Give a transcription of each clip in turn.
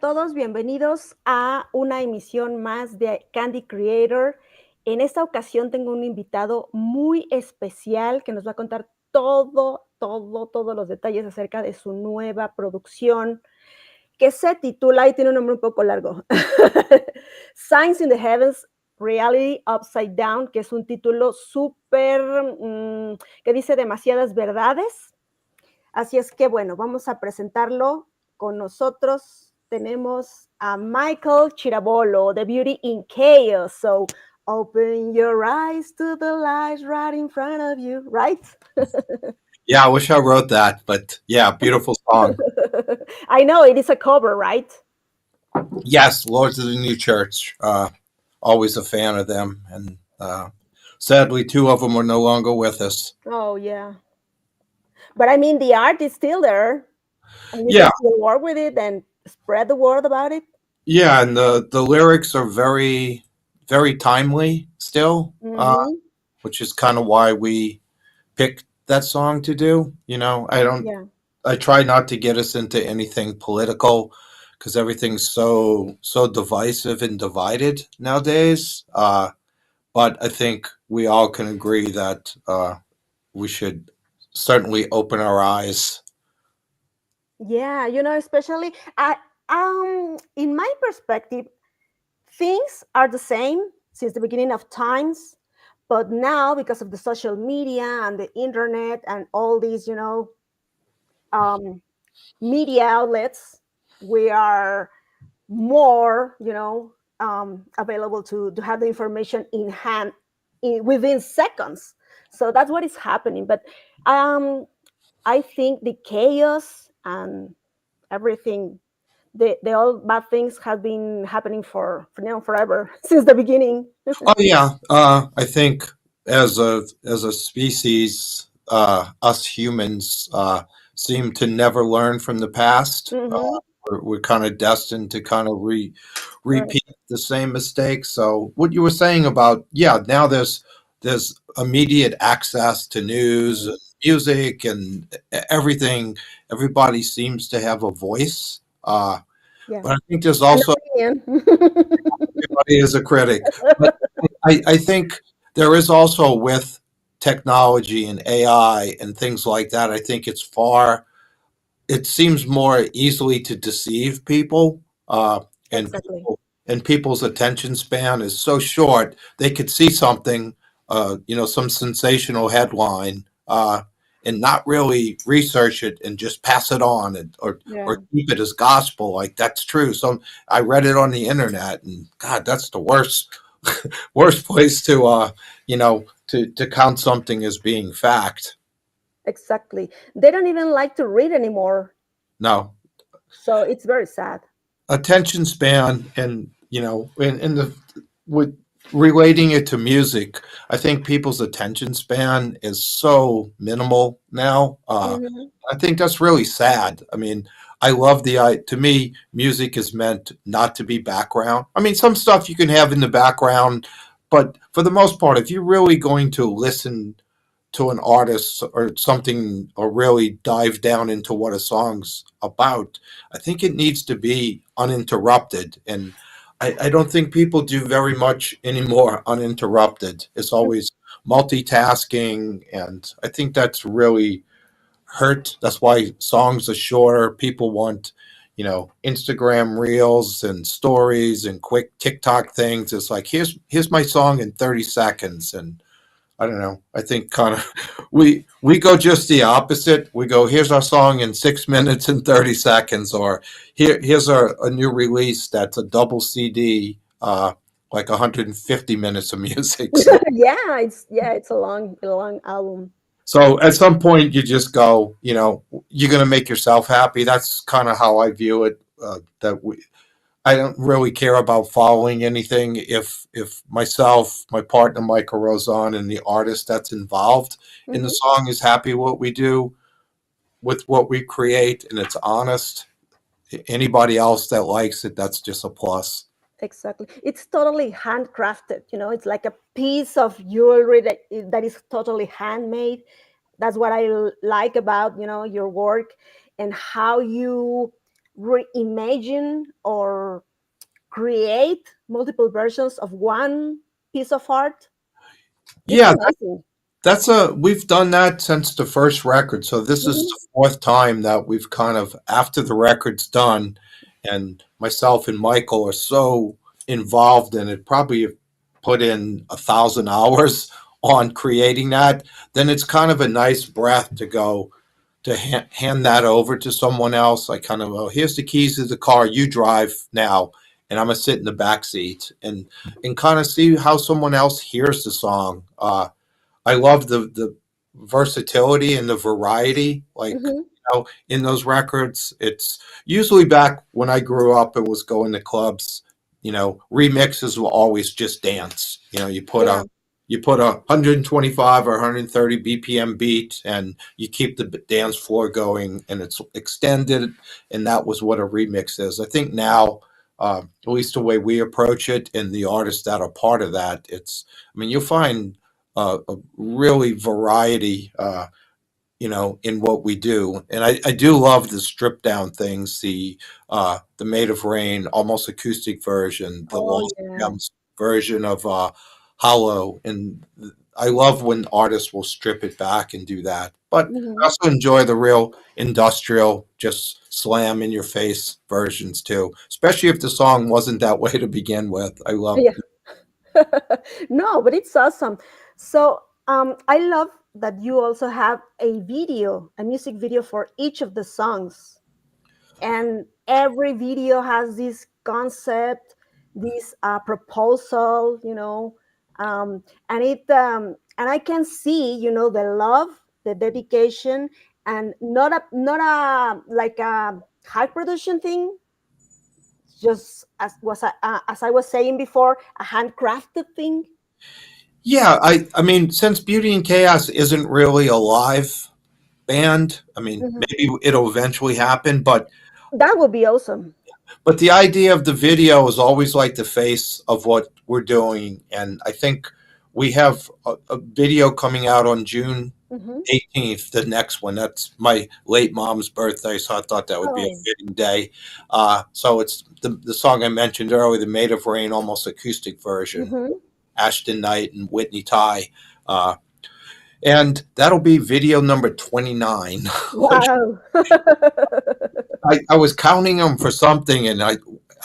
todos, bienvenidos a una emisión más de Candy Creator. En esta ocasión tengo un invitado muy especial que nos va a contar todos los detalles acerca de su nueva producción, que se titula, y tiene un nombre un poco largo, Signs in the Heavens, Reality Upside Down, que es un título súper, que dice demasiadas verdades. Así es que, bueno, vamos a presentarlo. Con nosotros tenemos a Michael Ciravolo, The Beauty in Chaos. So, open your eyes to the light right in front of you, right? Yeah, I wish I wrote that, but yeah, beautiful song. I know, it is a cover, right? Yes, Lords of the New Church. Always a fan of them, and sadly, two of them are no longer with us. Oh, yeah. But I mean, the art is still there, and you Yeah, can still work with it and spread the word about it. yeah, and the lyrics are very timely still, Mm-hmm. which is kind of why we picked that song to do. Yeah. I try not to get us into anything political because everything's so divisive and divided nowadays. But I think we all can agree that we should certainly open our eyes. Yeah, especially in my perspective, things are the same since the beginning of times, but now because of the social media and the internet and all these, um, media outlets, we are more, available to have the information in hand within seconds. So that's what is happening. But um, I think the chaos and everything, the all bad things have been happening for forever since the beginning. Oh yeah, I think as a species, us humans seem to never learn from the past. Mm-hmm. We're kind of destined to kind of Right. repeat the same mistakes. So what you were saying about, yeah, now there's immediate access to news, and music, and everything. Everybody seems to have a voice. Yeah. But I think there's An also opinion. everybody is a critic. But I think there is also with technology and AI and things like that. I think it seems more easily to deceive people, and Exactly. people's attention span is so short. They could see something, some sensational headline, and not really research it and just pass it on, or Yeah. keep it as gospel, like that's true. So I read it on the internet, and God, that's the worst place to to count something as being fact. Exactly. They don't even like to read anymore. No, So it's very sad. attention span, and in the with relating it to music, I think people's attention span is so minimal now. Hmm. I think that's really sad. I mean, I love to me, music is meant not to be background. I mean, some stuff you can have in the background, but for the most part, if you're really going to listen to an artist or something, or really dive down into what a song's about, I think it needs to be uninterrupted. And I don't think people do very much anymore uninterrupted. It's always multitasking. And I think that's really hurt. That's why songs are shorter. People want, Instagram reels and stories and quick TikTok things. It's like, here's my song in 30 seconds. And I don't know. I think kind of we go just the opposite. We go, here's our song in 6 minutes and 30 seconds, or here's a new release that's a double CD, like 150 minutes of music. So It's a long album. at some point you just go, you're gonna make yourself happy. That's kind of how I view it. That I don't really care about following anything. If myself, my partner Michael Rozon, and the artist that's involved in the Hmm. song is happy what we do with what we create, and it's honest. Anybody else that likes it, that's just a plus. Exactly. It's totally handcrafted. It's like a piece of jewelry that is totally handmade. That's what I like about, your work, and how you reimagine or create multiple versions of one piece of art. It's Yeah, amazing. we've done that since the first record. So this is Mhm, the fourth time that we've kind of, after the record's done, and myself and Michael are so involved in it, probably have put in 1,000 hours on creating that. Then it's kind of a nice breath to go to hand that over to someone else. I kind of, well, here's the keys to the car, you drive now, and I'm gonna sit in the back seat and kind of see how someone else hears the song. I love the versatility and the variety. Like, mhm. in those records, it's usually, back when I grew up and was going to clubs, remixes will always just dance. Yeah. You put a 125 or 130 BPM beat, and you keep the dance floor going, and it's extended, and that was what a remix is. I think now, at least the way we approach it, and the artists that are part of that, I mean, you'll find a really variety, in what we do. And I do love the stripped down things, the Made of Rain almost acoustic version, the Oh, Lost yeah. Gems version of Hollow, and I love when artists will strip it back and do that. But I Mhm. also enjoy the real industrial, just slam in your face versions too, especially if the song wasn't that way to begin with. I love. Yeah. No, but it's awesome. So, I love that you also have a video, a music video for each of the songs. And every video has this concept, this proposal, and I can see, the love, the dedication, and not a like a high production thing, just as I was saying before, a handcrafted thing. Yeah, I mean, since Beauty and Chaos isn't really a live band, I mean, Mhm. maybe it'll eventually happen, That would be awesome. but the idea of the video is always like the face of what we're doing, and I think we have a video coming out on June Hmm. 18th, the next one. That's my late mom's birthday, so I thought that would be a Oh. fitting day. So it's the song I mentioned earlier, the Made of Rain almost acoustic version, Hmm. Ashton Knight and Whitney Ty. Uh, and that'll be video number 29. Which Wow. I was counting them for something, and I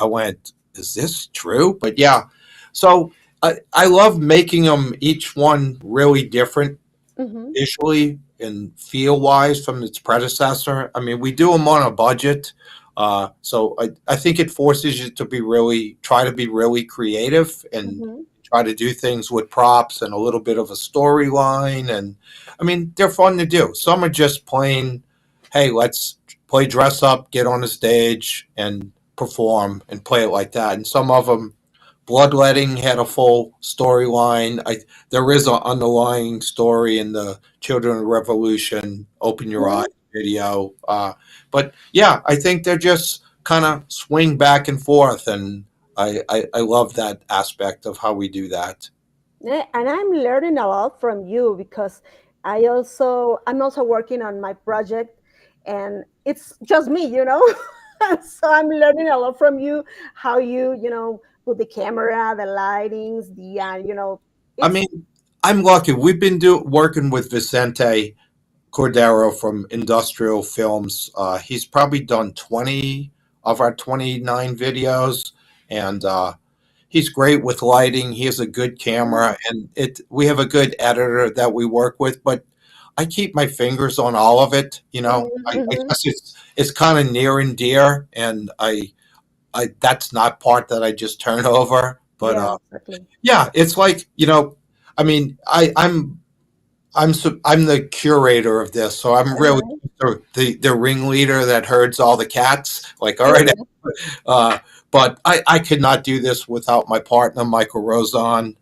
went, is this true? But yeah, so I love making them, each one really different Hmm. visually and feel wise from its predecessor. I mean, we do them on a budget. So I think it forces you to try to be really creative and Hmm. try to do things with props and a little bit of a storyline. And I mean, they're fun to do. Some are just plain, hey, let's play dress up, get on the stage and perform and play it like that. And some of them, Bloodletting had a full storyline. There is an underlying story in the Children of the Revolution, Open Your Eyes Hmm. video. But yeah, I think they're just kind of swing back and forth, and I love that aspect of how we do that. Yeah, and I'm learning a lot from you because I'm also working on my project, and it's just me, so I'm learning a lot from you, how you put the camera, the lightings, I it's mean, I'm lucky. We've been working with Vicente Cordero from Industrial Films. He's probably done 20 of our 29 videos, and he's great with lighting. He has a good camera, and we have a good editor that we work with. But I keep my fingers on all of it. I Mhm. guess it's kind of near and dear, and I that's not part that I just turn over. But Yeah, exactly. yeah, it's like, I mean, I'm the curator of this, so I'm really Uh-huh. the ringleader that herds all the cats. Like, all Yeah, right, yeah. uh, but I could not do this without my partner, Michael Rosen.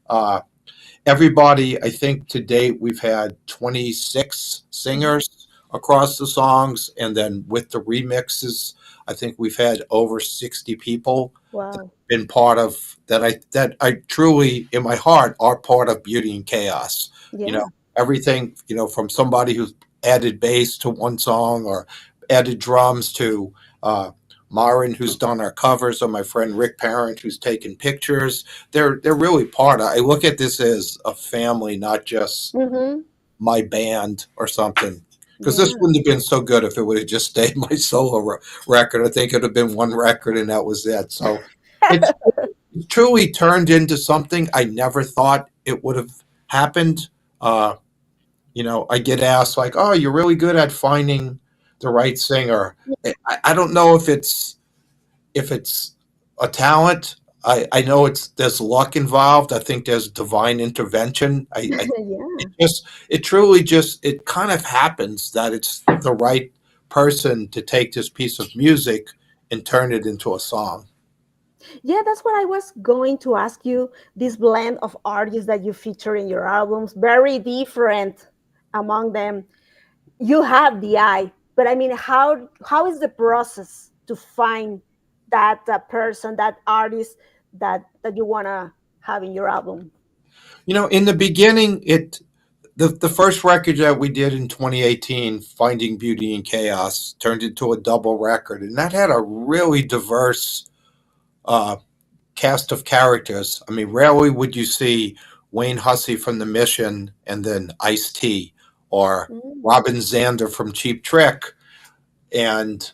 Everybody, I think to date we've had 26 Mhm. singers across the songs, and then with the remixes, I think we've had over 60 people that Wow. have been part of that I truly, in my heart, are part of Beauty and Chaos. You know, Yeah. everything, from somebody who's added bass to one song or added drums to uh, Marin, who's done our covers, or my friend Rick Parent, who's taken pictures. They're really part of. I look at this as a family, not just Mhm. my band or something. Because this Yeah. wouldn't have been so good if it would have just stayed my solo record. I think it would have been one record and that was it. So it's truly turned into something I never thought it would have happened. Uh, I get asked like, "Oh, you're really good at finding the right singer." I don't know if it's a talent. I know there's luck involved. I think there's divine intervention. Yeah. It truly just it kind of happens that it's the right person to take this piece of music and turn it into a song. Yeah, that's what I was going to ask you. This blend of artists that you feature in your albums, very different among them. You have the eye, but I mean, how is the process to find that person, that artist that you wanna have in your album? In the beginning, the first record that we did in 2018, Finding Beauty in Chaos, turned into a double record, and that had a really diverse uh, cast of characters. I mean, rarely would you see Wayne Hussey from The Mission and then Ice-T, or Mm. Robin Zander from Cheap Trick, and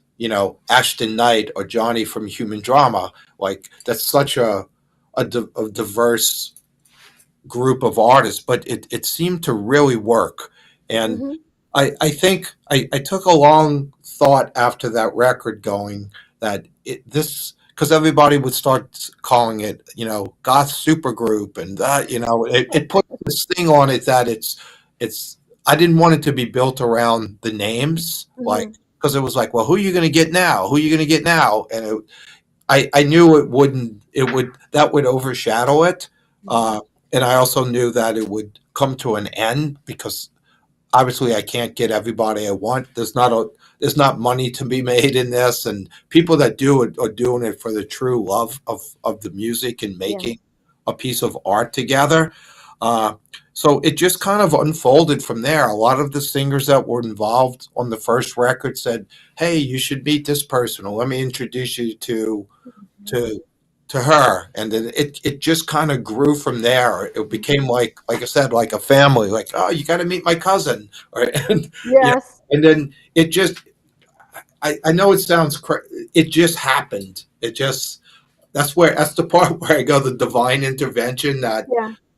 Ashton Knight or Johnny from Human Drama. Like that's such a diverse group of artists, but it seemed to really work. And Mm-hmm. I think I took a long thought after that record going that this because everybody would start calling it goth supergroup, and that it put this thing on it that it's I didn't want it to be built around the names, like Mm-hmm. because it was like, well, who are you going to get now, who are you going to get now, and I knew it would that would overshadow it, Yeah. uh, and I also knew that it would come to an end because obviously I can't get everybody I want. There's not money to be made in this, and people that do it are doing it for the true love of the music and Yeah. making a piece of art together. Uh, so it just kind of unfolded from there. A lot of the singers that were involved on the first record said, "Hey, you should meet this person, or let me introduce you to to her," and then it just kind of grew from there. It became like I said, like a family. Like, oh, you got to meet my cousin, or and Yes. and then it just. I know it sounds it just happened. That's the part where I go the divine intervention that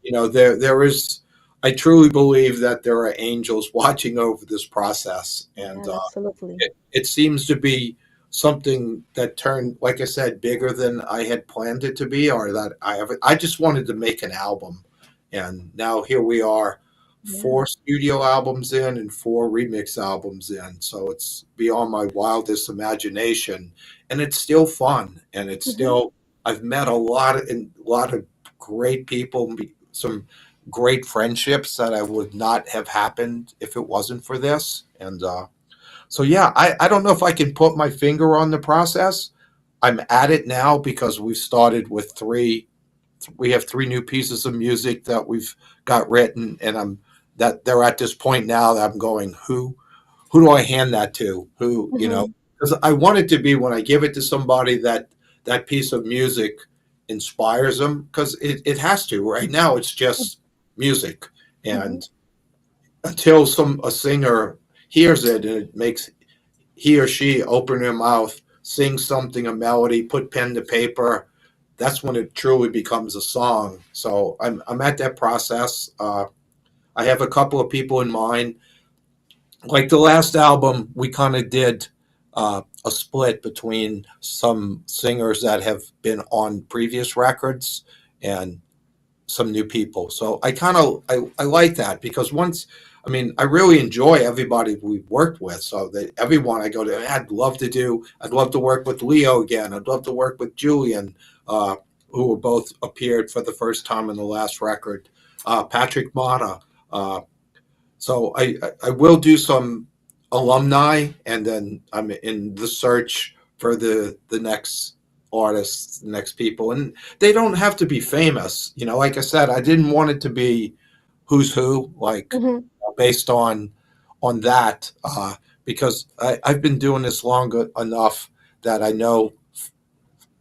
Yeah. there is. I truly believe that there are angels watching over this process, and Yeah. Absolutely. it seems to be something that turned, like I said, bigger than I had planned it to be, or that I just wanted to make an album, and now here we are, Yeah. 4 studio albums in and 4 remix albums in. So it's beyond my wildest imagination, and it's still fun, and it's Mm-hmm. still. I've met a lot of great people, some great friendships that I would not have happened if it wasn't for this, and so yeah, I don't know if I can put my finger on the process. I'm at it now because we've started with three. We have 3 new pieces of music that we've got written, and that they're at this point now that I'm going, who do I hand that to? Mm-hmm. Because I want it to be when I give it to somebody that piece of music inspires them, because it has to. Right now, it's just music, Mm-hmm. and until a singer hears it and it makes he or she open their mouth, sing something, a melody, put pen to paper, that's when it truly becomes a song. So I'm at that process. I have a couple of people in mind. Like the last album, we kind of did a split between some singers that have been on previous records and some new people. So I like that because I really enjoy everybody we've worked with. So that everyone I go to, I'd love to work with Leo again. I'd love to work with Julian, uh, who were both appeared for the first time in the last record. Patrick Mata. Uh, so I will do some alumni, and then I'm in the search for the next artists, the next people, and they don't have to be famous. Like I said, I didn't want it to be who's who, like Mm-hmm. based on that, because I've been doing this long enough that I know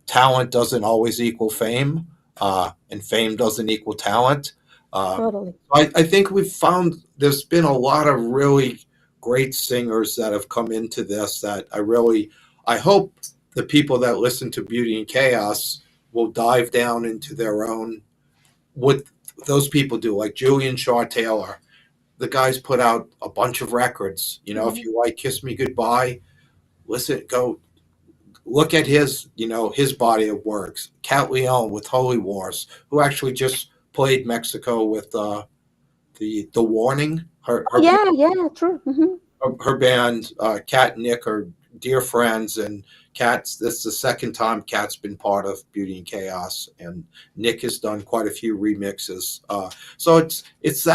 talent doesn't always equal fame, and fame doesn't equal talent. Uh, Totally. I think we've found there's been a lot of really great singers that have come into this that I hope the people that listen to Beauty and Chaos will dive down into their own, what those people do, like Julian Shaw Taylor. The guy's put out a bunch of records. You know, if Mhm. you like Kiss Me Goodbye, listen, go look at his body of works. Cat Leone with Holy Wars, who actually just played Mexico with the Warning. Oh, yeah, yeah, true. Mhm. Her band, Cat and Nick, are dear friends, and Cat's this is the second time Cat's been part of Beauty and Chaos, and Nick has done quite a few remixes. So it's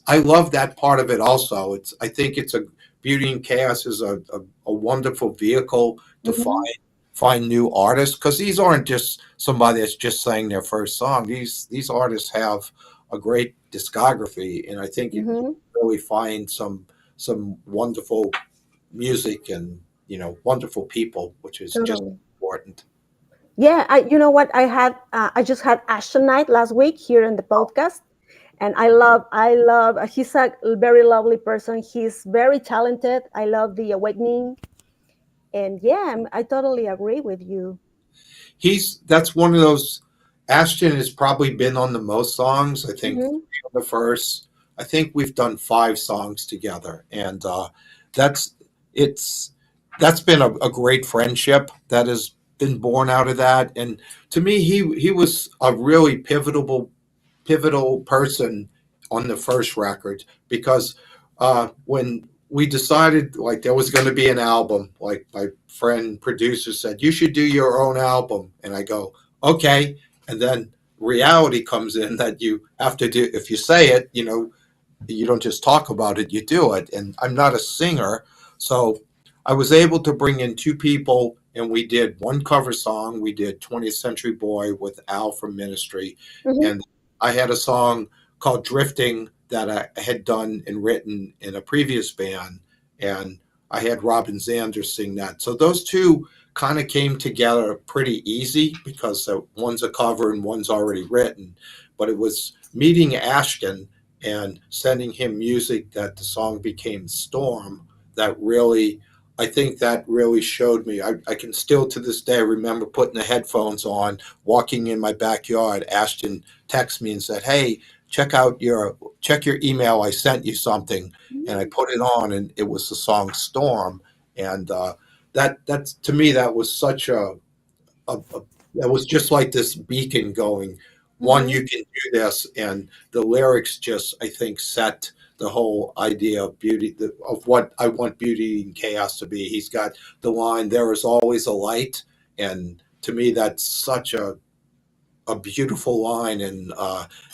I love that part of it also. I think it's a Beauty and Chaos is a wonderful vehicle to Mhm. find new artists, because these aren't just somebody that's just saying their first song. These artists have a great discography, and I think you Mhm. really find some wonderful music and wonderful people, which is just Totally. important. Yeah, you know what? I just had Ashton Knight last week here in the podcast, and I love. He's a very lovely person. He's very talented. I love the Awakening, and yeah, I totally agree with you. He's That's one of those. Ashton has probably been on the most songs. I think Hmm. three of the first. I think we've done 5 songs together, and that's it's that's been a great friendship that has been born out of that. And to me, he was a really pivotal person on the first record, because when we decided like there was going to be an album, like my friend producer said, you should do your own album, and I go, okay. And then reality comes in that you have to do, if you say it, you don't just talk about it, you do it. And I'm not a singer, so I was able to bring in 2 people, and we did one cover song. We did 20th Century Boy with Al from Ministry, Hmm. and I had a song called Drifting that I had done and written in a previous band, and I had Robin Zander sing that. So those two kind of came together pretty easy, because one's a cover and one's already written. But it was meeting Ashton and sending him music that the song became Storm that really, I think that really showed me. I can still to this day remember putting the headphones on, walking in my backyard. Ashton texted me and said, hey, check your email, I sent you something. And I put it on, and it was the song Storm. And that's, to me, that was such a that was just like this beacon going, one, Hmm. you can do this. And the lyrics just, I think, set the whole idea of beauty, of what I want Beauty and Chaos to be. He's got the line, there is always a light. And to me, that's such a beautiful line, and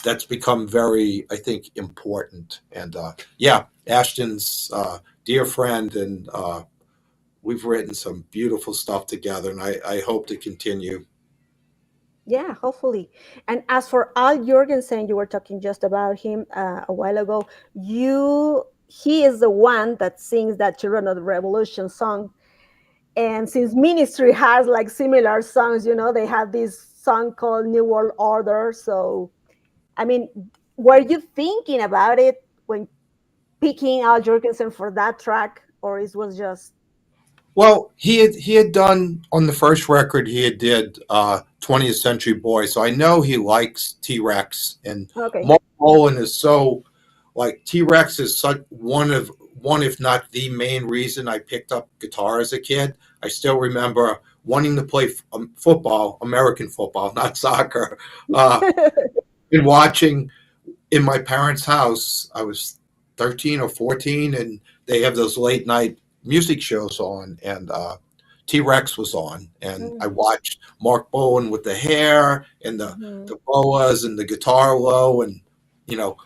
that's become very, I think, important. And yeah, Ashton's dear friend, and we've written some beautiful stuff together, and I hope to continue. Yeah, hopefully. And as for Al Jorgensen, you were talking just about him a while ago. He is the one that sings that Children of the Revolution song. And since Ministry has like similar songs, they have this song called New World Order. So, I mean, were you thinking about it when picking Al Jorgensen for that track, or it was just Well, he had done on the first record, he had did 20th Century Boy, so I know he likes T Rex. And okay? Mark Bolan is so, like, T Rex is such one, if not the main reason I picked up guitar as a kid. I still remember wanting to play football, American football, not soccer, uh, and watching in my parents' house. I was 13 or 14, and they have those late night music shows on, and T Rex was on, and I watched Mark Bowen with the hair and Mhm. the boas and the guitar low, and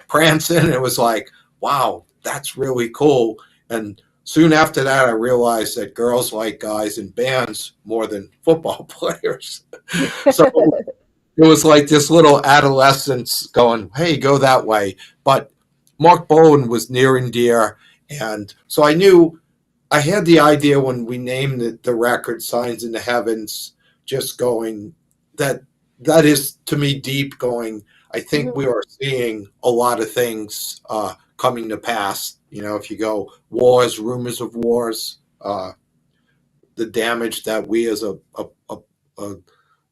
prancing. And it was like, wow, that's really cool. And soon after that, I realized that girls like guys in bands more than football players. So it was like this little adolescence going, hey, go that way. But Mark Bowen was near and dear. And so I knew I had the idea when we named the record Signs in the Heavens, just going that that is to me deep going. I think we Mhm. are seeing a lot of things coming to pass. You know, if you go wars, rumors of wars, the damage that we as a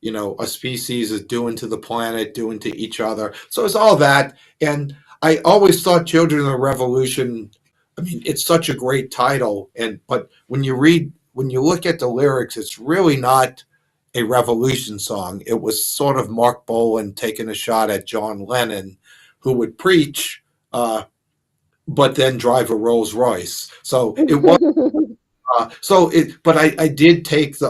you know a species is doing to the planet, doing to each other. So it's all that, and I always thought Children of the Revolution. I mean, it's such a great title, and but when you look at the lyrics, it's really not a revolution song. It was sort of Mark Bolan taking a shot at John Lennon, who would preach, but then drive a Rolls Royce. So it was but I did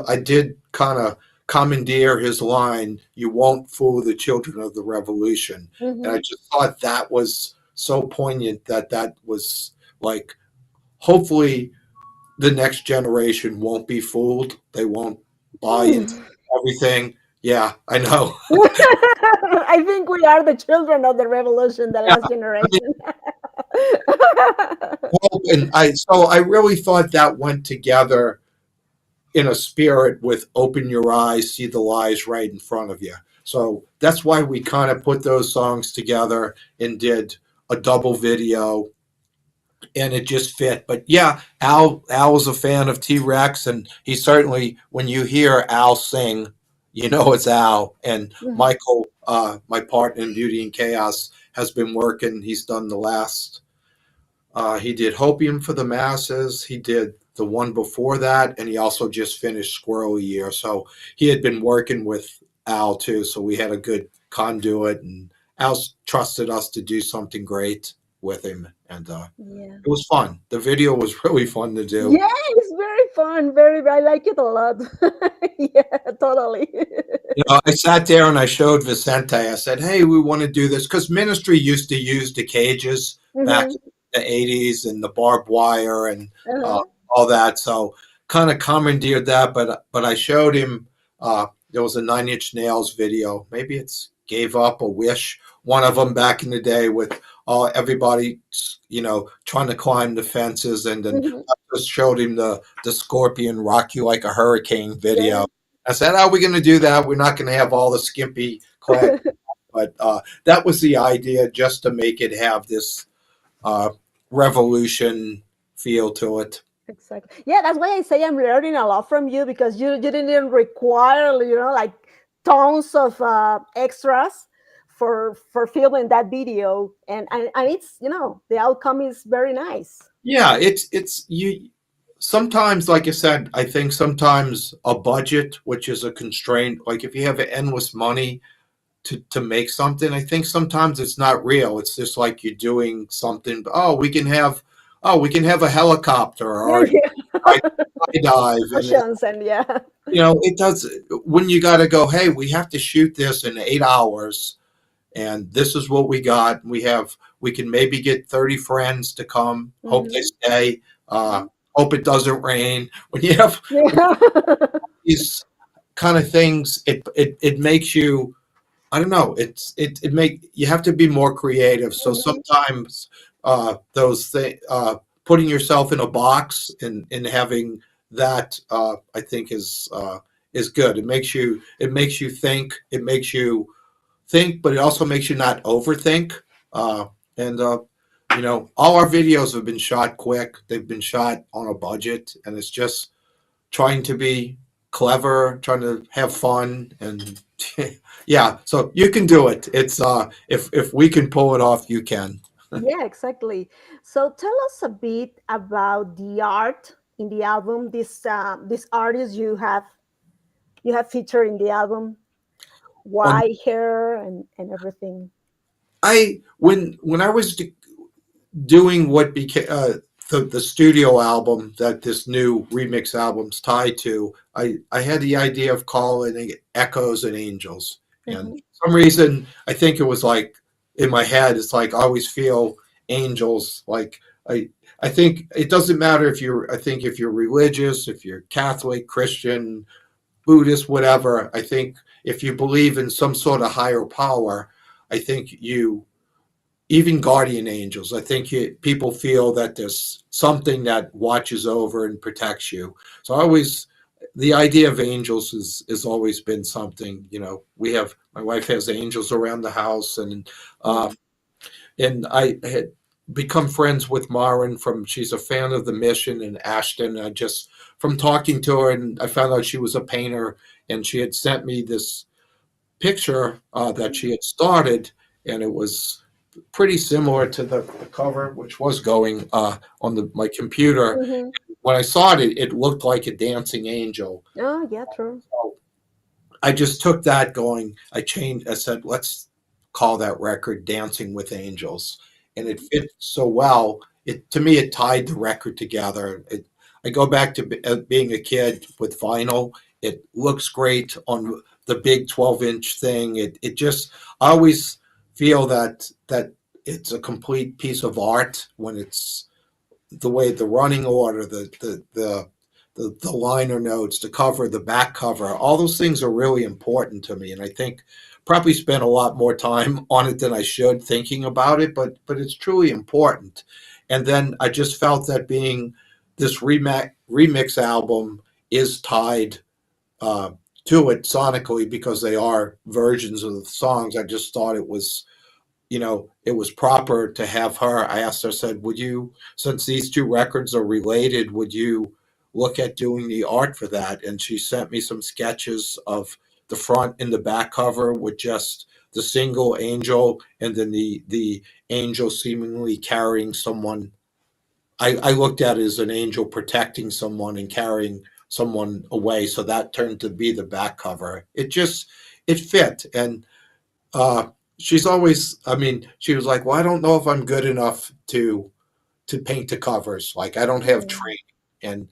I did kind of commandeer his line, "You won't fool the children of the revolution." And I Mhm. just thought that was so poignant that that was like, hopefully the next generation won't be fooled. They won't buy into everything. Yeah, I know. I think we are the children of the revolution, the Yeah, last I mean, generation. well, and I really thought that went together in a spirit with open your eyes, see the lies right in front of you. So that's why we kind of put those songs together and did a double video, and it just fit. But yeah, Al was a fan of T Rex, and he certainly, when you hear Al sing, you know it's Al. And Mhm. Michael, my partner in Beauty and Chaos, has been working. He's done the last he did Hopium for the Masses. He did the one before that, and he also just finished Squirrel Year. So he had been working with Al too. So we had a good conduit, and Al trusted us to do something great with him, and Yeah. it was fun. The video was really fun to do. Yeah, it's very fun. Very, I like it a lot. Yeah, totally. You know, I sat there and I showed Vicente. I said, "Hey, we want to do this," because Ministry used to use the cages back Mhm. in the '80s and the barbed wire and uh, Uh-huh. all that. So kind of commandeered that. But I showed him. There was a Nine Inch Nails video. Maybe it's Gave Up or Wish. One of them back in the day with all everybody, you know, trying to climb the fences, and then Mhm. I just showed him the Scorpion Rock You Like a Hurricane Yeah. video. I said, "How are we going to do that? We're not going to have all the skimpy clad." But that was the idea, just to make it have this uh, revolution feel to it. Exactly. Yeah, that's why I say I'm learning a lot from you because you didn't even require, like tons of extras for filming that video, and it's the outcome is very nice. Yeah, it's you. Sometimes, like I said, I think sometimes a budget, which is a constraint, like if you have endless money to make something, I think sometimes it's not real. It's just like you're doing something. Oh, we can have a helicopter Yeah, or yeah. I dive, and Oceans and yeah. it does when you got to go. Hey, we have to shoot this in 8 hours, and this is what we got. We can maybe get 30 friends to come. Hope they Hmm. stay. Hope it doesn't rain. When you have Yeah. these kind of things, it makes you, I don't know. It make you have to be more creative. So Mhm. sometimes those things, putting yourself in a box and having that, I think is good. It makes you think. It makes you think, but it also makes you not overthink. And all our videos have been shot quick. They've been shot on a budget, and it's just trying to be clever, trying to have fun, and yeah. So you can do it. It's if we can pull it off, you can. Yeah, exactly. So tell us a bit about the art in the album. This artist you have featured in the album, On white hair and everything. I when I was doing what became the studio album that this new remix album's tied to, I had the idea of calling it Echoes and Angels. And Mhm. for some reason, I think it was like in my head, it's like I always feel angels. Like I think it doesn't matter I think if you're religious, if you're Catholic, Christian, Buddhist, whatever, I think if you believe in some sort of higher power, I think even guardian angels. I think people feel that there's something that watches over and protects you. So I always, the idea of angels has always been something. You know, my wife has angels around the house, Mm. uh, and I had become friends with Marin from. She's a fan of the Mission in Ashton. I just from talking to her, and I found out she was a painter, and she had sent me this picture that she had started, and it was pretty similar to the cover, which was going on my computer. Mhm. When I saw it, it looked like a dancing angel. Oh, yeah, true. So I just took that going. I said, let's call that record Dancing with Angels. And it fit so well. To me, it tied the record together. I go back to being a kid with vinyl. It looks great on the big 12-inch thing. It just, I always feel that it's a complete piece of art when it's the way the running order, the liner notes, the cover, the back cover, all those things are really important to me. And I think probably spent a lot more time on it than I should thinking about it, but it's truly important. And then I just felt that being this remix album is tied uh, to it sonically because they are versions of the songs. I just thought it was, it was proper to have her. I asked her, I said, would you, since these two records are related, would you look at doing the art for that? And she sent me some sketches of the front and the back cover with just the single angel and then the angel seemingly carrying someone. I looked at it as an angel protecting someone and carrying someone away. So that turned to be the back cover. It fit. And uh, she's always, I mean, she was like, well, I don't know if I'm good enough to paint the covers. Like I don't have Mm. training. And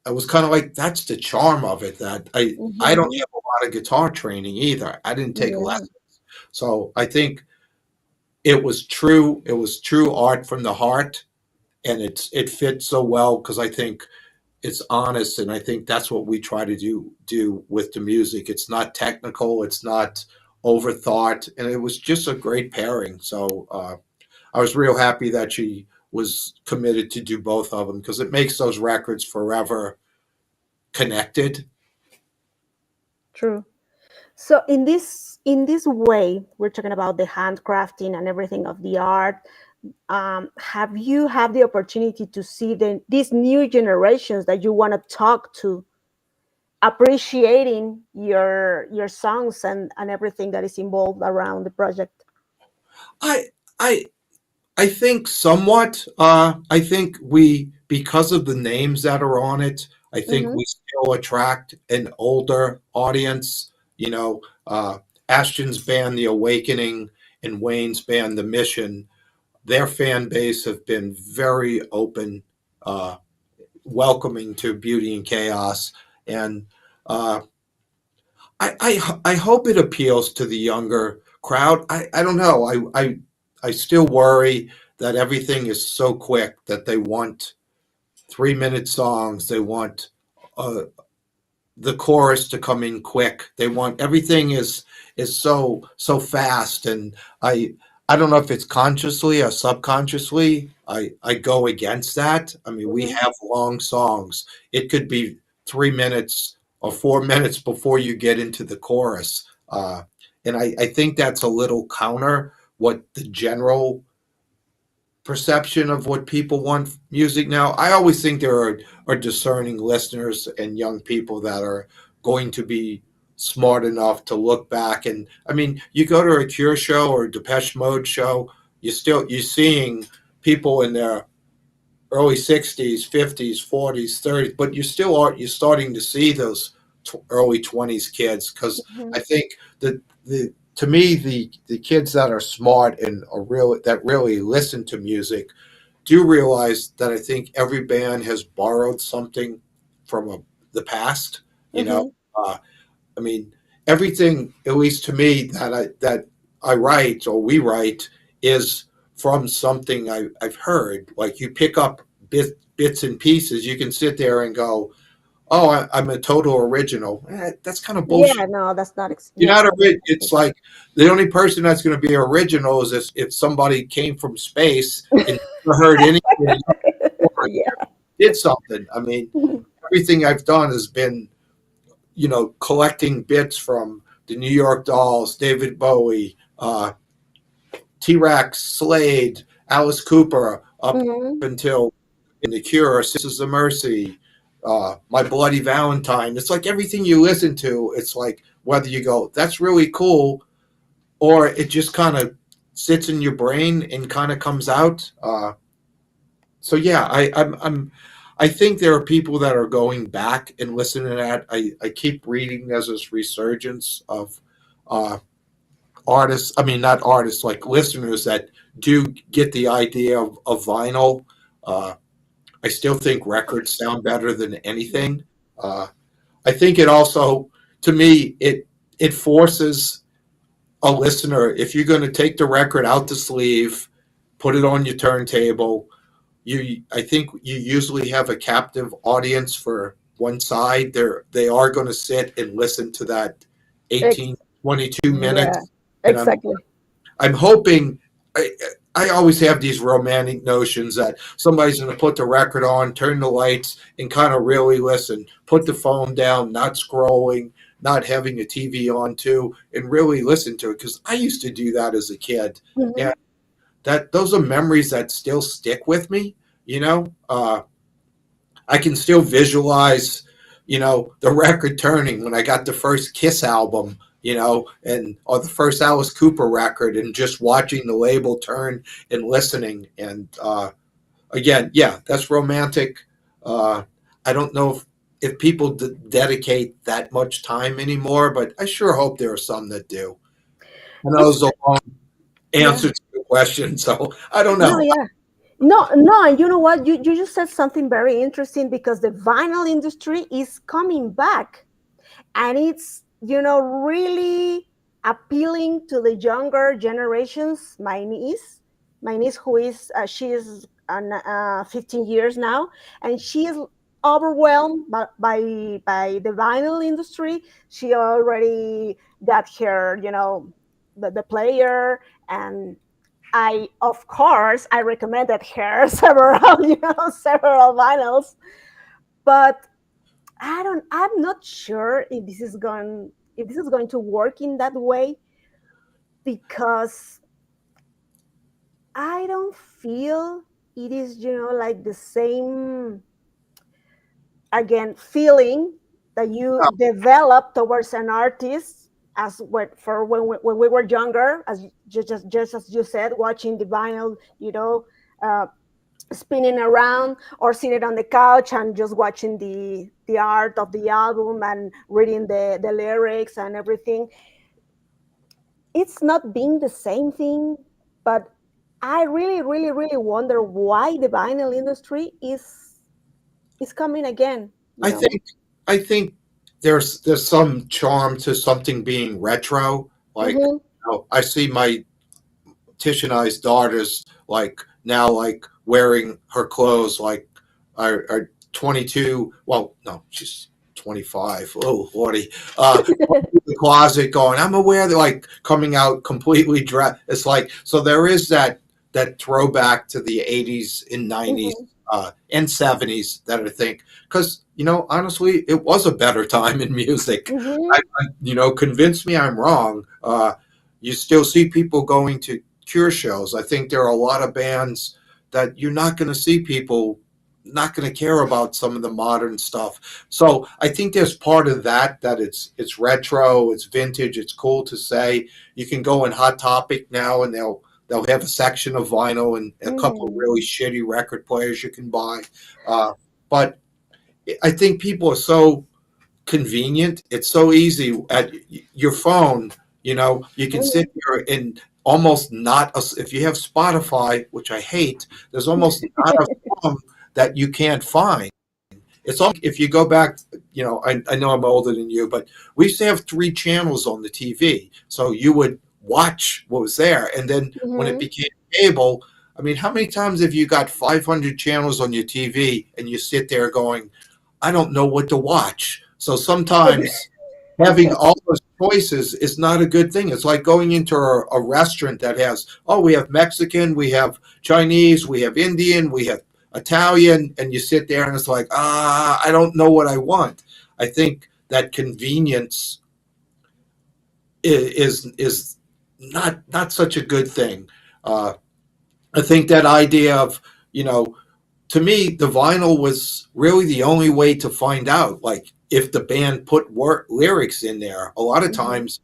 I was kind of like, that's the charm of it, that I don't Mhm. have a lot of guitar training either. I didn't take Yeah. lessons. So I think it was true art from the heart, and it fits so well because I think it's honest, and I think that's what we try to do with the music. It's not technical, it's not overthought, and it was just a great pairing. So I was real happy that she was committed to do both of them because it makes those records forever connected. True. So in this way, we're talking about the handcrafting and everything of the art. Have you had the opportunity to see these new generations that you want to talk to, appreciating your songs and everything that is involved around the project? I I I think somewhat. I think because of the names that are on it, I think Mm-hmm. we still attract an older audience. Ashton's band, The Awakening, and Wayne's band, The Mission, their fan base have been very open, uh, welcoming to Beauty and Chaos, and uh, I hope it appeals to the younger crowd. I don't know. I still worry that everything is so quick that they want 3-minute songs. They want uh, the chorus to come in quick. They want everything is so fast, and I don't know if it's consciously or subconsciously. I go against that. I mean, we Mm-hmm. have long songs. It could be 3 minutes or 4 minutes before you get into the chorus, and I think that's a little counter what the general perception of what people want music now. I always think there are discerning listeners and young people that are going to be smart enough to look back. And I mean, you go to a Cure show or a Depeche Mode show, you're seeing people in their early 60s, 50s, 40s, 30s, but you're starting to see those early 20s kids because Mm-hmm. I think that the to me the kids that are smart and are real that really listen to music do realize that I think every band has borrowed something from the past. You know, Mm-hmm. uh, I mean, everything, at least to me, that I write or we write is from something I've heard. Like you pick up bits and pieces. You can sit there and go, oh, I'm a total original. That's kind of bullshit. Yeah, no, that's not You're yeah, not a. no, It's definitely. like the only person that's going to be original is if somebody came from space and never heard anything before Yeah. did something. I mean, everything I've done has been, collecting bits from the New York Dolls, David Bowie, T-Rex, Slade, Alice Cooper, up Mhm. until in The Cure, Sisters of Mercy, My Bloody Valentine. It's like everything you listen to, it's like whether you go, that's really cool, or it just kind of sits in your brain and kind of comes out. So yeah, I think there are people that are going back and listening to that. I keep reading there's this resurgence of uh, artists. I mean, not artists, like listeners that do get the idea of vinyl. Uh, I still think records sound better than anything. Uh, I think it also, to me, it forces a listener, if you're going to take the record out the sleeve, put it on your turntable, I think you usually have a captive audience for one side. They are going to sit and listen to that Ex 18, 22 yeah, minutes, and exactly. I'm hoping. I always have these romantic notions that somebody's going to put the record on, turn the lights, and kind of really listen. Put the phone down, not scrolling, not having a TV on too, and really listen to it. Because I used to do that as a kid, and Mhm. that those are memories that still stick with me. You know, I can still visualize, the record turning when I got the first Kiss album, and or the first Alice Cooper record, and just watching the label turn and listening. And again, yeah, that's romantic. I don't know if people dedicate that much time anymore, but I sure hope there are some that do. I know It's it's a long yeah. answer to the question, so I don't No, know. yeah. No, no, and you know what? You just said something very interesting because the vinyl industry is coming back, and it's, really appealing to the younger generations. My niece who is she is 15 years now, and she is overwhelmed by the vinyl industry. She already got her, the player, and of course, I recommended her several, several vinyls, but I'm not sure if this is going to work in that way, because I don't feel it is, like the same, again, feeling that you develop towards an artist as when we were younger, as just as you said, watching the vinyl, uh, spinning around, or sitting on the couch and just watching the art of the album and reading the lyrics and everything. It's not being the same thing, but I really, really, really wonder why the vinyl industry is coming again, I think I think there's some charm to something being retro. Like, Mm-hmm, I see my Tish and I's daughters like now, like wearing her clothes like are 22. Well, no, she's 25. Oh, lordy. In the closet going, I'm aware they're like coming out completely dressed. It's like, so there is that throwback to the 80s and 90s mm-hmm, and 70s that I think, because honestly, it was a better time in music. mm-hmm, Convince me I'm wrong. You still see people going to Cure shows. I think there are a lot of bands that you're not going to see people not going to care about some of the modern stuff. So I think there's part of that it's retro, it's vintage, it's cool to say. You can go in Hot Topic now, and they'll have a section of vinyl and a couple of mm-hmm, really shitty record players you can buy. But I think people are so convenient. It's so easy at your phone. You can sit mm-hmm. here and almost not, if you have Spotify, which I hate, there's almost not a song that you can't find. It's all if you go back, I know I'm older than you, but we used to have three channels on the TV. So you would watch what was there. And then when it Mm-hmm. became cable, I mean, how many times have you got 500 channels on your TV and you sit there going, I don't know what to watch. So sometimes having all those choices is not a good thing. It's like going into a restaurant that has, oh, we have Mexican, we have Chinese, we have Indian, we have Italian, and you sit there and it's like, I don't know what I want. I think that convenience is not such a good thing. Uh, I think that idea of, you know, to me, the vinyl was really the only way to find out, like, if the band put lyrics in there. A lot of Mhm. times,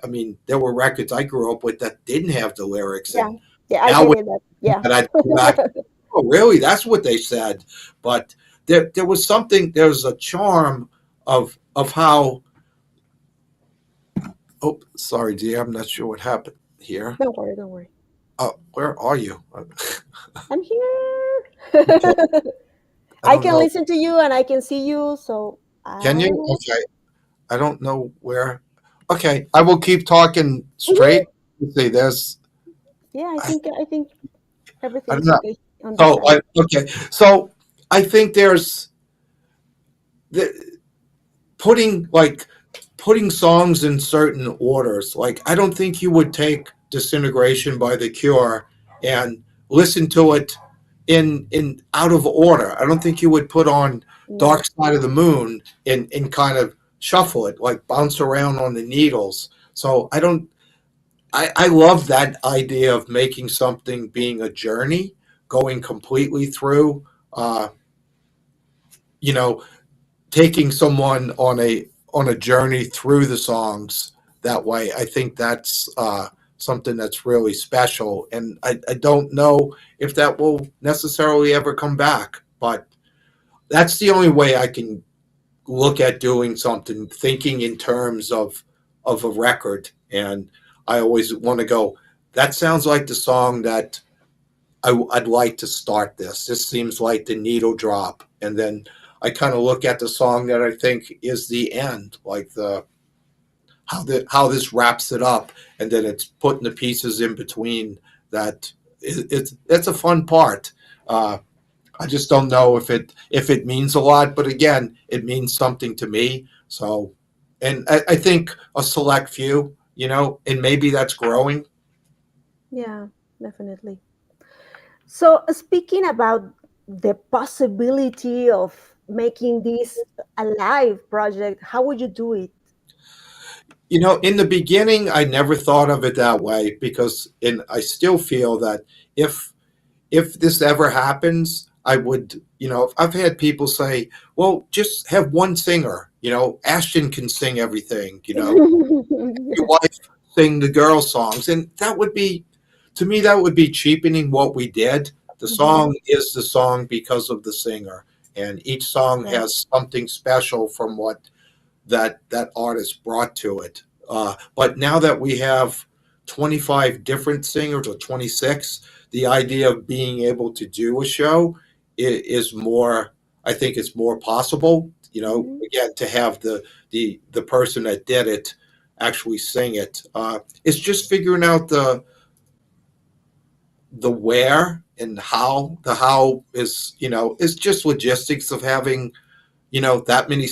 I mean, there were records I grew up with that didn't have the lyrics, Yeah. and Yeah, I now get with it. Yeah. that, I go back, oh, really? That's what they said. But there was something. There was a charm of how. Oh, sorry, dear. I'm not sure what happened here. Don't worry, don't worry. Where are you? I'm here. Okay, I I don't can know. listen to you and I can see you, so Can you? I Okay. I don't know where. Okay, I will keep talking Mhm. straight. Let's see, there's. Yeah, I, I think I don't everything's know. okay on this So side. okay, so I think there's the putting like putting songs in certain orders. Like I don't think you would take "Disintegration" by The Cure and listen to it in out of order. I don't think you would put on No. "Dark Side of the Moon" and kind of shuffle it, like bounce around on the needles. So I don't. I love that idea of making something being a journey, going completely through. Uh, you know, taking someone on a journey through the songs that way. I think that's something that's really special, and I don't know if that will necessarily ever come back, but that's the only way I can look at doing something, thinking in terms of a record. And I always want to go, that sounds like the song that I'd like to start this. This seems like the needle drop. And then I kind of look at the song that I think is the end, like the how this wraps it up, and then it's putting the pieces in between. That it's a fun part. Uh, I just don't know if it means a lot, but again, it means something to me. So, and I think a select few, and maybe that's growing. Yeah, definitely. So, speaking about the possibility of making this a live project, how would you do it? In the beginning, I never thought of it that way because, and I still feel that if if this ever happens, I would, I've had people say, well, just have one singer. Ashton can sing everything. Your wife sing the girl songs, and that would be, to me, that would be cheapening what we did. The Mhm. song is the song because of the singer, and each song Right. has something special from what that artist brought to it. But now that we have 25 different singers or 26, the idea of being able to do a show is more. I think it's more possible. Mhm. Again, to have the person that did it actually sing it. It's just figuring out the where and how. The how is just logistics of having that many.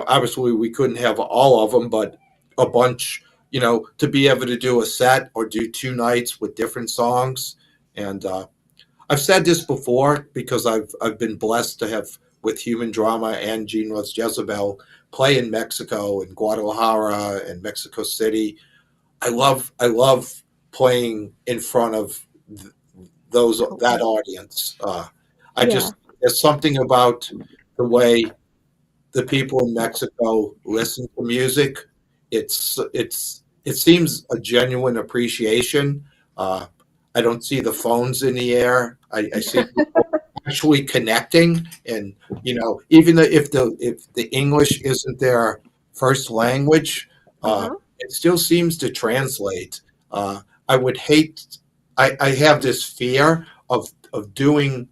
Obviously we couldn't have all of them, but a bunch. To be able to do a set or do 2 nights with different songs. And I've said this before because I've been blessed to have with Human Drama and Gene Rose Jezebel play in Mexico and Guadalajara and Mexico City. I love playing in front of those that Okay. audience. I Yeah. just There's something about the way the people in Mexico listen to music. It seems a genuine appreciation. Uh, I don't see the phones in the air. I see people actually connecting, and even if the English isn't their first language, Uh-huh. it still seems to translate. I would hate. I have this fear of doing.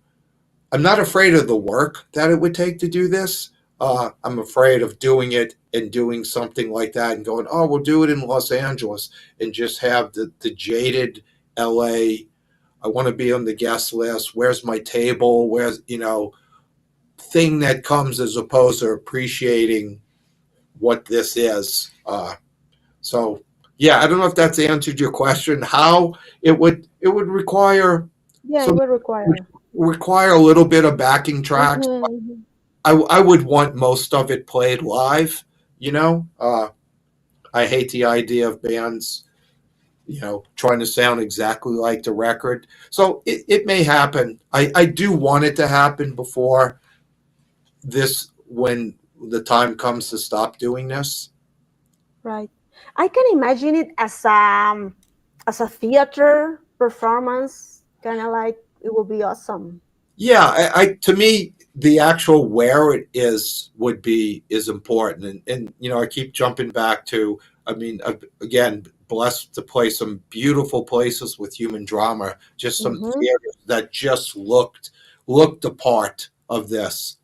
I'm not afraid of the work that it would take to do this. I'm afraid of doing it and doing something like that and going, oh, we'll do it in Los Angeles and just have the jaded LA. I want to be on the guest list. Where's my table? Where's, thing that comes as opposed to appreciating what this is. So yeah, I don't know if that's answered your question. How it would require Yeah, it some will require. require a little bit of backing tracks. Mhm. I would want most of it played live. I hate the idea of bands, trying to sound exactly like the record. So it may happen. I do want it to happen before this, when the time comes to stop doing this. Right. I can imagine it as a theater performance, kind of like it will be awesome. Yeah, I to me the actual where it is is important, and I keep jumping back to. I mean, again, blessed to play some beautiful places with human drama. Just some Hmm. theaters that just looked a part of this.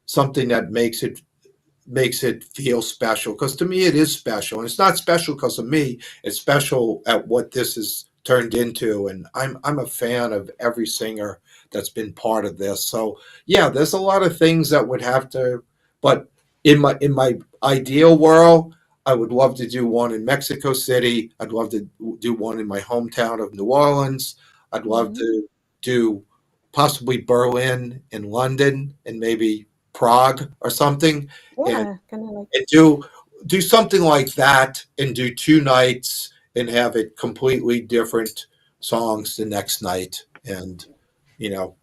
Something that makes it feel special, because to me it is special, and it's not special because of me. It's special at what this is turned into, and I'm a fan of every singer that's been part of this. So yeah, there's a lot of things that would have to, but in my ideal world, I would love to do one in Mexico City. I'd love to do one in my hometown of New Orleans. I'd love Hmm. to do possibly Berlin and London and maybe Prague or something, and Yeah, kind of like. and do something like that, and do 2 nights and have it completely different songs the next night. And you know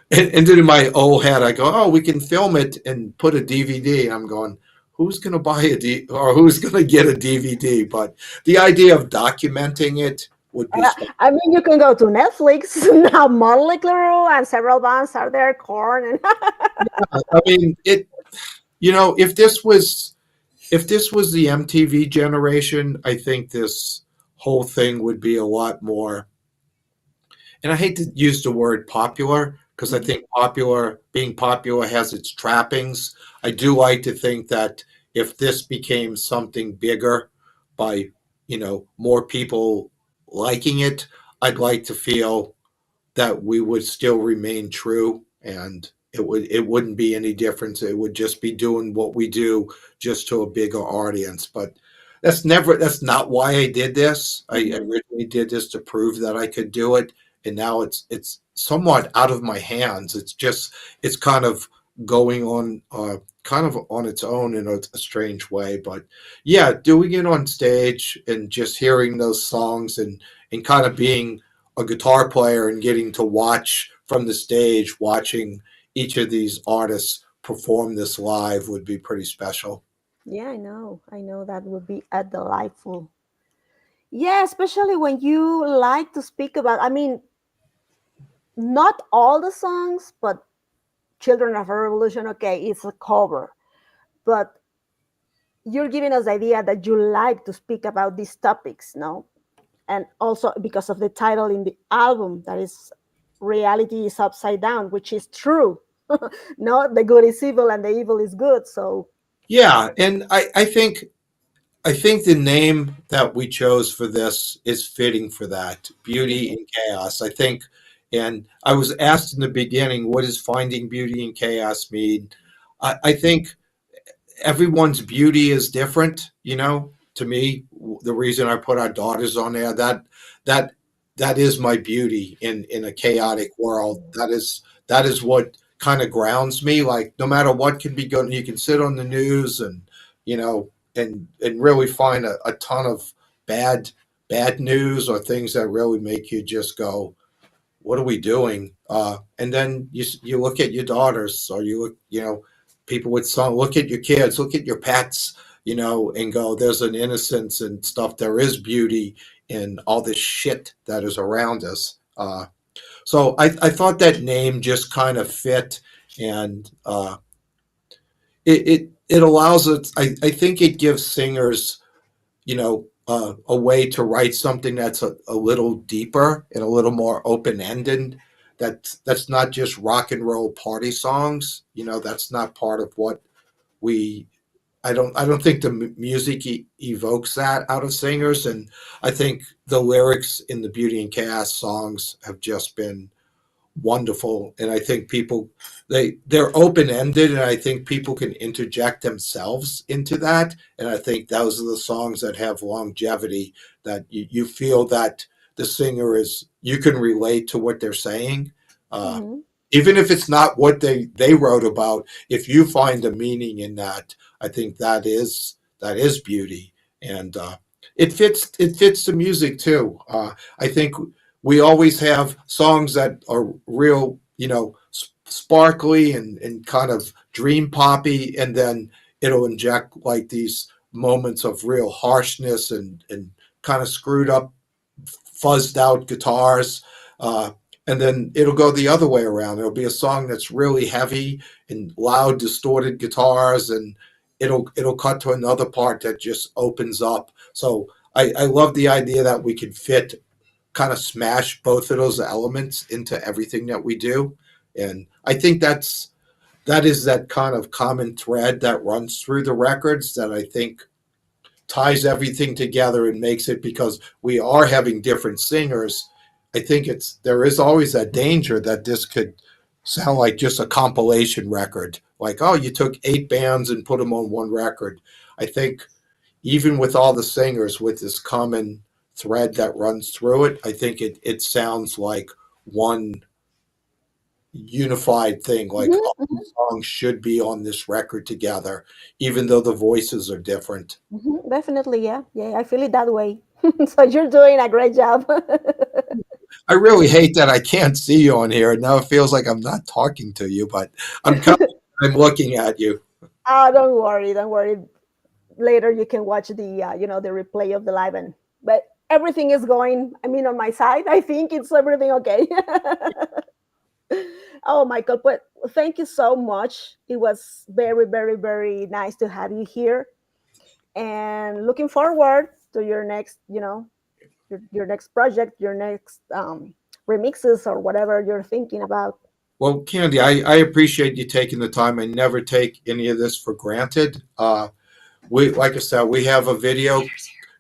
and then in my old head I go, oh, we can film it and put a DVD, and I'm going, who's going to buy or who's going to get a DVD? But the idea of documenting it would be special. I mean, you can go to Netflix now. Motley Crue and several bands are there. Corn and I mean, if this was the MTV generation, I think this whole thing would be a lot more. And I hate to use the word popular, because I think being popular has its trappings. I do like to think that if this became something bigger by, more people liking it, I'd like to feel that we would still remain true, and it wouldn't be any difference. It would just be doing what we do, just to a bigger audience. But that's not why I did this. I Mhm. originally did this to prove that I could do it, and now it's somewhat out of my hands. It's kind of going on, kind of on its own in a strange way. But yeah, doing it on stage and just hearing those songs, and kind of being a guitar player and getting to watch from the stage, watching each of these artists perform this live would be pretty special. Yeah, I know. I know that would be a delightful. Yeah, especially when you like to speak about. I mean, not all the songs, but Children of a Revolution. Okay, it's a cover, but you're giving us the idea that you like to speak about these topics, no? And also because of the title in the album, that is reality is upside down, which is true. No, the good is evil and the evil is good. So Yeah, and I think the name that we chose for this is fitting for that, beauty mhm. in chaos. I think, and I was asked in the beginning, what does finding beauty in chaos mean? I think everyone's beauty is different. To me, the reason I put our daughters on there, that that is my beauty in a chaotic world. That is what kind of grounds me. Like, no matter what can be going, you can sit on the news, and really find a ton of bad bad news, or things that really make you just go, what are we doing? And then you look at your daughters, or you look, people with son, look at your kids, look at your pets, and go, there's an innocence and stuff. There is beauty in all this shit that is around us. So I thought that name just kind of fit, and it allows it. I think it gives singers, a way to write something that's a little deeper and a little more open ended. That's not just rock and roll party songs. That's not part of what we. I don't think the music evokes that out of singers, and I think the lyrics in the Beauty and Chaos songs have just been wonderful. And I think people, they're open-ended, and I think people can interject themselves into that. And I think those are the songs that have longevity, that you feel that the singer is, you can relate to what they're saying. Uh, Mm-hmm. Even if it's not what they wrote about, if you find a meaning in that, I think that is beauty. And it fits the music too. I think we always have songs that are real, sparkly and kind of dream poppy, and then it'll inject like these moments of real harshness and kind of screwed up, fuzzed out guitars. Uh, and then it'll go the other way around. It'll be a song that's really heavy and loud, distorted guitars, and it'll cut to another part that just opens up. So I love the idea that we can fit, kind of smash both of those elements into everything that we do. And I think that is that kind of common thread that runs through the records that I think ties everything together and makes it, because we are having different singers. I think there is always that danger that this could sound like just a compilation record. Like, oh, you took 8 bands and put them on one record. I think even with all the singers, with this common thread that runs through it, I think it sounds like one unified thing. Like Mm-hmm. all the songs should be on this record together, even though the voices are different. Mm-hmm. Definitely, yeah. Yeah, I feel it that way. So you're doing a great job. I really hate that I can't see you on here. Now it feels like I'm not talking to you, but I'm looking at you. Oh, don't worry, don't worry. Later you can watch the replay of the live, but everything is going, I mean, on my side, I think it's everything okay. Oh, Michael, but thank you so much. It was very, very, very nice to have you here, and looking forward to your next, your next project, your next remixes or whatever you're thinking about. Well, Candy, I appreciate you taking the time. I never take any of this for granted. Like I said, we have a video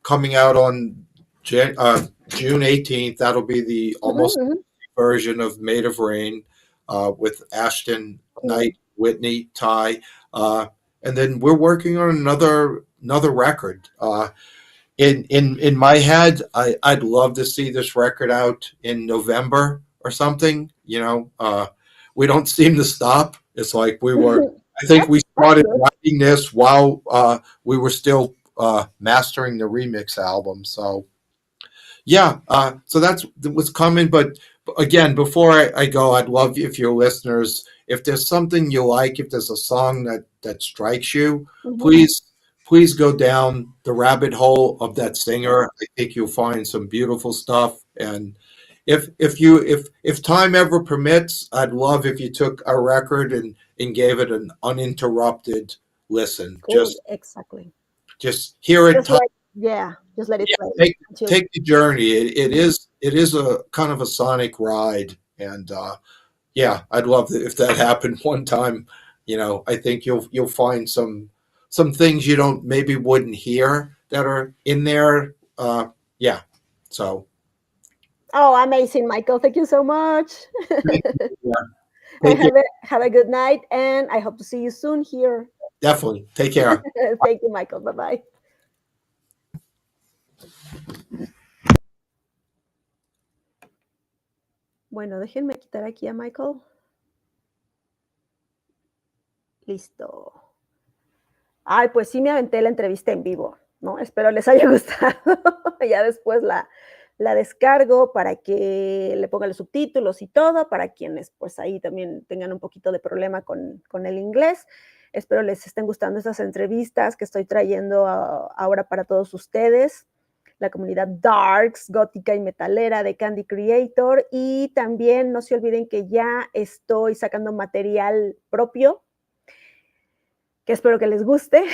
coming out on June 18th. That'll be the almost Mhm, version of Made of Rain, with Ashton, cool. Knight, Whitney, Ty, and then we're working on another record. In my head, I'd love to see this record out in November or something. We don't seem to stop. It's like we were. I think we That's started good. writing this while we were still mastering the remix album. So yeah, so that's what's coming. But again, before I go, I'd love if your listeners, if there's something you like, if there's a song that strikes you, Mhm. please go down the rabbit hole of that singer. I think you'll find some beautiful stuff. And if time ever permits, I'd love if you took a record and gave it an uninterrupted listen. Cool, Just exactly. just hear it, Just like, yeah, just let it yeah, play take until. take the journey. It is a kind of a sonic ride, and yeah, I'd love it if that happened one time. I think you'll find some things you don't maybe wouldn't hear that are in there. Yeah, so Oh, amazing, Michael. Thank you so much. thank you. Yeah, And take care. have a good night, and I hope to see you soon here. Definitely take care. Thank you, Michael. Bye bye. Bueno, déjenme quitar aquí a Michael. Listo. Ay, pues sí me aventé la entrevista en vivo, ¿no? Espero les haya gustado. Ya después la descargo para que le ponga los subtítulos y todo, para quienes pues ahí también tengan un poquito de problema con el inglés. Espero les estén gustando estas entrevistas que estoy trayendo ahora para todos ustedes, la comunidad darks, gótica y metalera de Candy Creator. Y también no se olviden que ya estoy sacando material propio, que espero que les guste.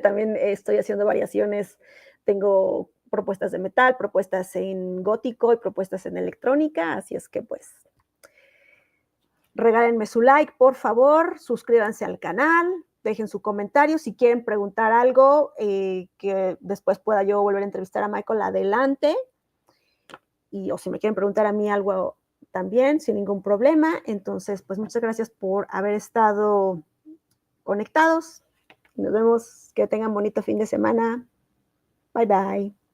También estoy haciendo variaciones, tengo propuestas de metal, propuestas en gótico y propuestas en electrónica, así es que pues regálenme su like, por favor, suscríbanse al canal, dejen su comentario, si quieren preguntar algo, que después pueda yo volver a entrevistar a Michael, adelante, o si me quieren preguntar a mí algo también sin ningún problema. Entonces, pues muchas gracias por haber estado conectados. Nos vemos, que tengan bonito fin de semana. Bye bye.